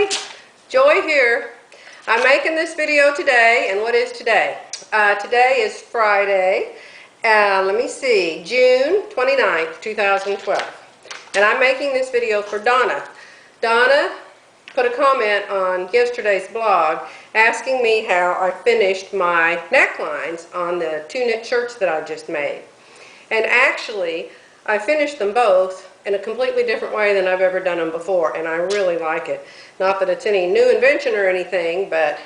everybody, Joy here. I'm making this video today, and what is today? Today is Friday, let me see, June 29th, 2012. And I'm making this video for Donna. Donna put a comment on yesterday's blog asking me how I finished my necklines on the two knit shirts that I just made. And actually, I finished them both in a completely different way than I've ever done them before, and I really like it. Not that it's any new invention or anything, but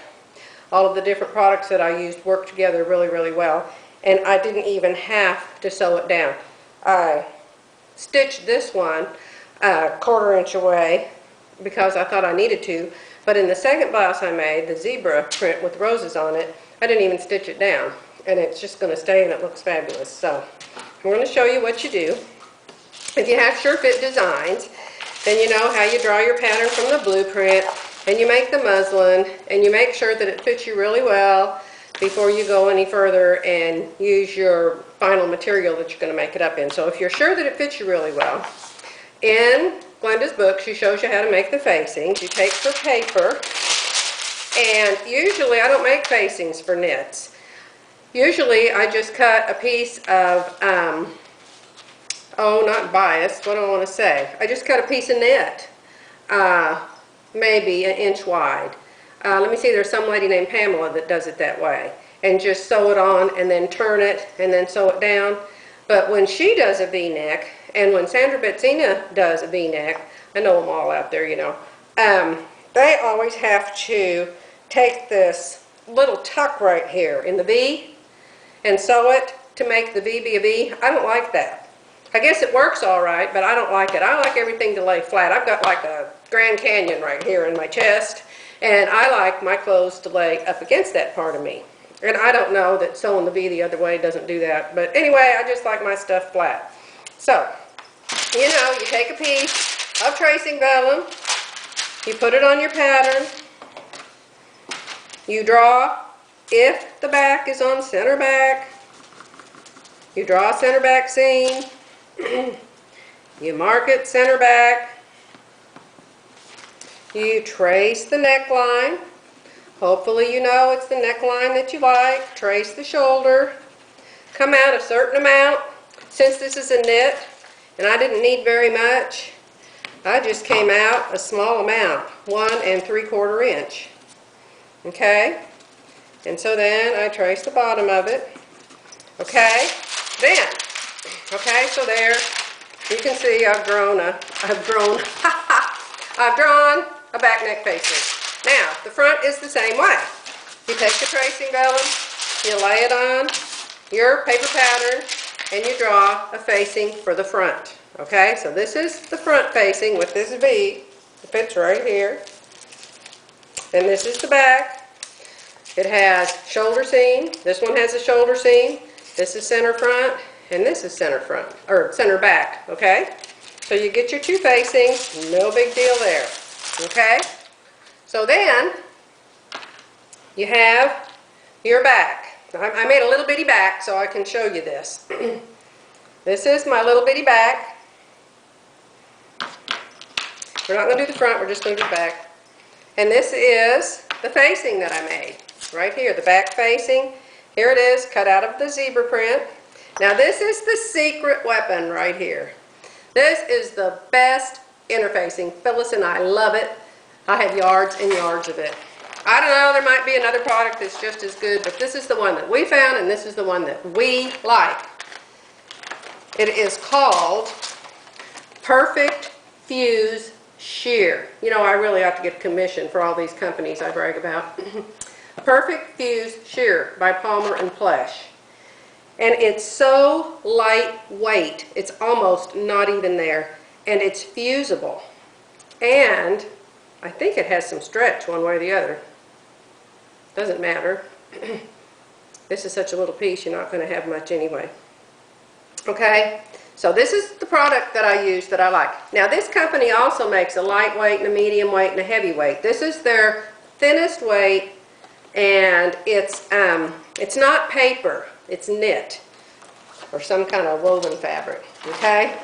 all of the different products that I used work together really, really well. And I didn't even have to sew it down. I stitched this one a 1/4 inch away because I thought I needed to, but in the second blouse I made, the zebra print with roses on it, I didn't even stitch it down. And it's just going to stay, and it looks fabulous. So I'm going to show you what you do. If you have Sure Fit Designs, then you know how you draw your pattern from the blueprint, and you make the muslin, and you make sure that it fits you really well before you go any further and use your final material that you're going to make it up in. So if you're sure that it fits you really well, in Glenda's book she shows you how to make the facings. You take the paper, and usually I don't make facings for knits. Usually I just cut a piece of not biased, what do I want to say? I just cut a piece of knit, maybe 1 inch wide. Let me see, there's some lady named Pamela that does it that way. And just sew it on and then turn it and then sew it down. But when she does a V-neck, and when Sandra Betsina does a V-neck, I know them all out there, you know, they always have to take this little tuck right here in the V and sew it to make the V be a V. I don't like that. I guess it works all right, but I don't like it. I like everything to lay flat. I've got like a Grand Canyon right here in my chest, and I like my clothes to lay up against that part of me. And I don't know that sewing the V the other way doesn't do that, but anyway, I just like my stuff flat. So, you know, you take a piece of tracing vellum, you put it on your pattern, you draw, if the back is on center back, you draw a center back seam, you mark it center back, you trace the neckline. Hopefully you know it's the neckline that you like. Trace the shoulder, come out a certain amount. Since this is a knit and I didn't need very much, I just came out a small amount, 1 3/4 inch. Okay, and so then I trace the bottom of it. Okay, then, okay, so there, you can see I've drawn a back neck facing. Now, the front is the same way. You take the tracing vellum, you lay it on your paper pattern, and you draw a facing for the front. Okay, so this is the front facing with this V. It fits right here. And this is the back. It has shoulder seam. This one has a shoulder seam. This is center front, and this is center front, or center back, okay? So you get your two facings, no big deal there, okay? So then, you have your back. I made a little bitty back so I can show you this. This is my little bitty back. We're not going to do the front, we're just going to do the back. And this is the facing that I made, right here, the back facing. Here it is, cut out of the zebra print. Now this is the secret weapon right here. This is the best interfacing. Phyllis and I love it. I have yards and yards of it. I don't know, there might be another product that's just as good, but this is the one that we found, and this is the one that we like. It is called Perfect Fuse Sheer. You know, I really ought to get a commission for all these companies I brag about. Perfect Fuse Sheer by Palmer and Plesh. And it's so lightweight, it's almost not even there, and it's fusible. And I think it has some stretch one way or the other. Doesn't matter. This is such a little piece, you're not going to have much anyway. Okay, so this is the product that I use that I like. Now this company also makes a lightweight and a medium weight and a heavyweight. This is their thinnest weight, and it's not paper, it's knit or some kind of woven fabric. Okay,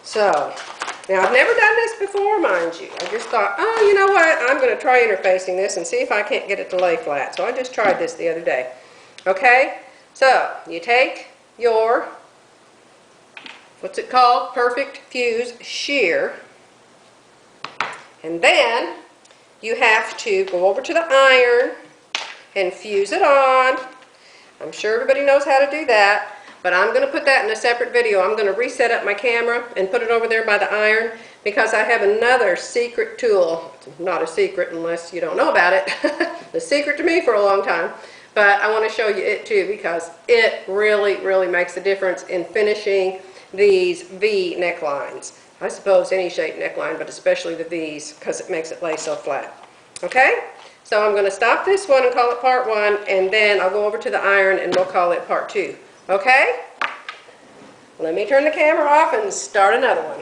so Now, I've never done this before, mind you. I just thought, oh, you know what? I'm going to try interfacing this and see if I can't get it to lay flat. So I just tried this the other day. Okay? So, you take your, what's it called? Perfect Fuse Shear. And then you have to go over to the iron and fuse it on. I'm sure everybody knows how to do that, but I'm going to put that in a separate video. I'm going to reset up my camera and put it over there by the iron because I have another secret tool. It's not a secret unless you don't know about it. The secret to me for a long time. But I want to show you it too because it really, really makes a difference in finishing these V necklines. I suppose any shape neckline, but especially the V's because it makes it lay so flat. Okay? So I'm going to stop this one and call it part 1, and then I'll go over to the iron and we'll call it part 2. Okay? Let me turn the camera off and start another one.